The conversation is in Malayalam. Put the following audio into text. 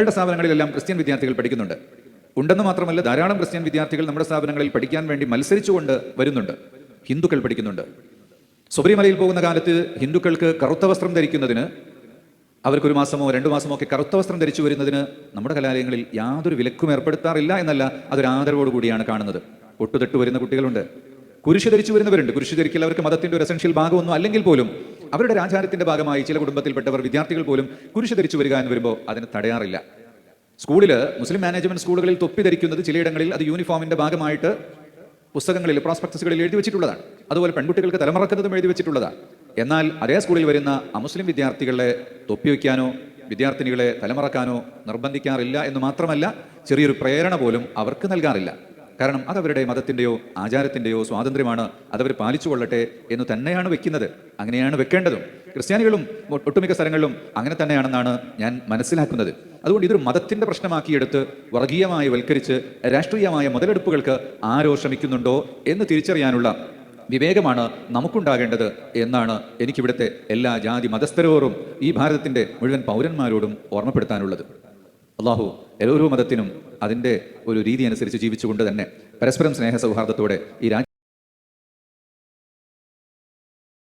ഞങ്ങളുടെ സ്ഥാപനങ്ങളിലെല്ലാം ക്രിസ്ത്യൻ വിദ്യാർത്ഥികൾ പഠിക്കുന്നുണ്ട്. ഉണ്ടെന്ന് മാത്രമല്ല, ധാരാളം ക്രിസ്ത്യൻ വിദ്യാർത്ഥികൾ നമ്മുടെ സ്ഥാപനങ്ങളിൽ പഠിക്കാൻ വേണ്ടി മത്സരിച്ചുകൊണ്ട് വരുന്നുണ്ട്. ഹിന്ദുക്കൾ പഠിക്കുന്നുണ്ട്. ശബരിമലയിൽ പോകുന്ന കാലത്ത് ഹിന്ദുക്കൾക്ക് കറുത്ത വസ്ത്രം ധരിക്കുന്നതിന്, അവർക്കൊരു മാസമോ 2 മാസമോ ഒക്കെ കറുത്ത വസ്ത്രം ധരിച്ചു വരുന്നതിന് നമ്മുടെ കലാലയങ്ങളിൽ യാതൊരു വിലക്കും ഏർപ്പെടുത്താറില്ല എന്നല്ല, അതൊരു ആദരവോടുകൂടിയാണ് കാണുന്നത്. ഒട്ടുതെട്ട് വരുന്ന കുട്ടികളുണ്ട്. കുരിശ് ധരിച്ചു വരുന്നവരുണ്ട്. കുരിശ് ധരിക്കൽ അവർക്ക് മതത്തിന്റെ ഒരു എസൻഷ്യൽ ഭാഗമൊന്നും അല്ലെങ്കിൽ പോലും അവരുടെ ആചാരത്തിന്റെ ഭാഗമായി ചില കുടുംബത്തിൽപ്പെട്ടവർ, വിദ്യാർത്ഥികൾ പോലും കുരിശ് ധരിച്ചു വരിക എന്ന് വരുമ്പോൾ അതിന് തടയാറില്ല. സ്കൂളിൽ, മുസ്ലിം മാനേജ്മെന്റ് സ്കൂളുകളിൽ തൊപ്പി ധരിക്കുന്നത് ചിലയിടങ്ങളിൽ അത് യൂണിഫോമിന്റെ ഭാഗമായിട്ട് പുസ്തകങ്ങളിൽ, പ്രോസ്പെക്ടസുകളിൽ എഴുതി വെച്ചിട്ടുള്ളതാണ്. അതുപോലെ പെൺകുട്ടികൾക്ക് തലമറക്കുന്നതും എഴുതി വെച്ചിട്ടുള്ളതാണ്. എന്നാൽ അതേ സ്കൂളിൽ വരുന്ന അമുസ്ലിം വിദ്യാർത്ഥികളെ തൊപ്പി വയ്ക്കാനോ വിദ്യാർത്ഥിനികളെ തലമറക്കാനോ നിർബന്ധിക്കാറില്ല എന്ന് മാത്രമല്ല, ചെറിയൊരു പ്രേരണ പോലും അവർക്ക് നൽകാറില്ല. കാരണം അതവരുടെ മതത്തിൻ്റെയോ ആചാരത്തിൻ്റെയോ സ്വാതന്ത്ര്യമാണ്, അതവർ പാലിച്ചു കൊള്ളട്ടെ എന്ന് തന്നെയാണ് വെക്കുന്നത്. അങ്ങനെയാണ് വെക്കേണ്ടതും. ക്രിസ്ത്യാനികളും ഒട്ടുമിക്ക സ്ഥലങ്ങളിലും അങ്ങനെ തന്നെയാണെന്നാണ് ഞാൻ മനസ്സിലാക്കുന്നത്. അതുകൊണ്ട് ഇതൊരു മതത്തിൻ്റെ പ്രശ്നമാക്കിയെടുത്ത് വർഗീയമായി വൽക്കരിച്ച് രാഷ്ട്രീയമായ മുതലെടുപ്പുകൾക്ക് ആരോ ശ്രമിക്കുന്നുണ്ടോ എന്ന് തിരിച്ചറിയാനുള്ള വിവേകമാണ് നമുക്കുണ്ടാകേണ്ടത് എന്നാണ് എനിക്കിവിടുത്തെ എല്ലാ ജാതി മതസ്ഥരോടും ഈ ഭാരതത്തിൻ്റെ മുഴുവൻ പൗരന്മാരോടും ഓർമ്മപ്പെടുത്താനുള്ളത്. അള്ളാഹു ഓരോ മതത്തിനും അതിൻ്റെ ഒരു രീതി അനുസരിച്ച് ജീവിച്ചുകൊണ്ട് തന്നെ പരസ്പരം സ്നേഹ സൗഹാർദ്ദത്തോടെ ഈ